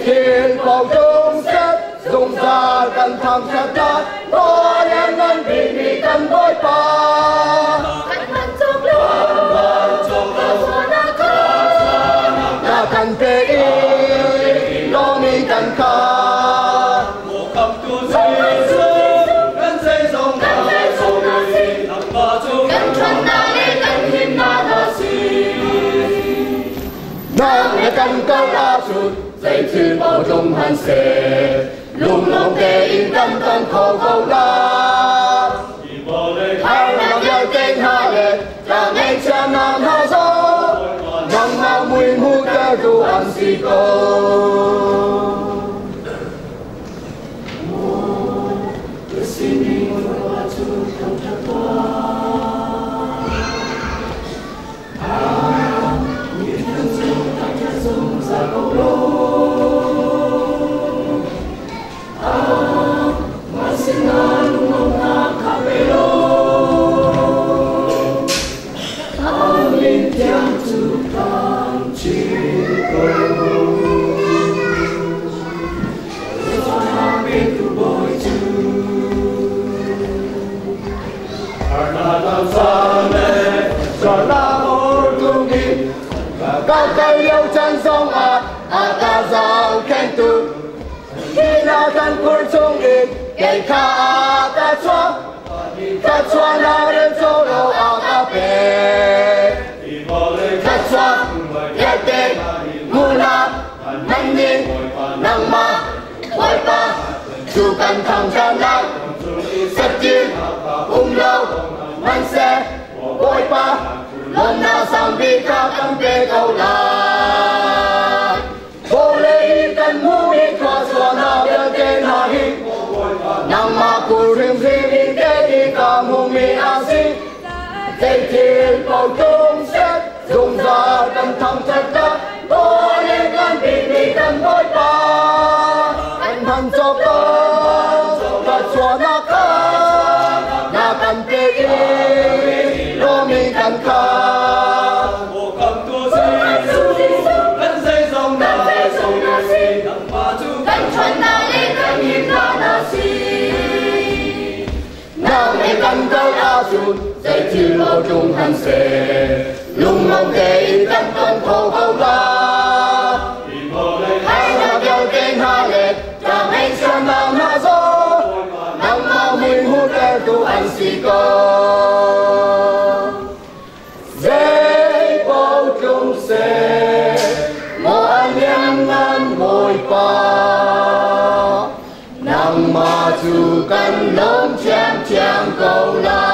Thiên cầu trung set dùng ra cần thằng sát đát có những ngân bị cần bối pa anh vẫn trong lúc na cần tê y lo mi cần kha một cầm tu sĩ gắn dây dòng người nằm ba chung cần chuẩn na lê cần hiên na đa si na nghe cần câu đa sụt dây chữ bao trong hàn xe lùng lòng kê in tâm tâm khổ khổ đa hai lòng nhau tên hạ lệ là ngay cha nam hạ gió nằm mau mùi mù kê ru ăn si cô cao cao yêu chân sông ta giàu khen tu khi nào thân cuối chung đi để ta xóa nào đến chỗ đâu ta về ta xóa nhất định mù na nắng nhìn nắng ma quay ba dù cần thằng gian lắm sắp chiến lâu mang xe quay ba hôm nào sang đi ca tâm kê câu lại vô lê cần mũ đi qua xóa nào đơn tên hạ hi nang ma cụ rìm rìm đi kê đi ca mù mì a si dây thiên cầu trung set dùng ra cần thằng chất đá có những ngân bị cần bối ba anh hẳn cho con và xóa na ca na cần kê đi lo mi cần kha cần câu a sụt dây chữ bao trung hàn xe lung mong kê tâm tâm khổ khổ đa hai là kêu tên hạ lệ chẳng anh sơn nam hạ gió nắng mau mùi hút kê tu anh si cơ dây bao trung xe mô anh em ngăn môi pa nang ma chu kan lom chang chang câu la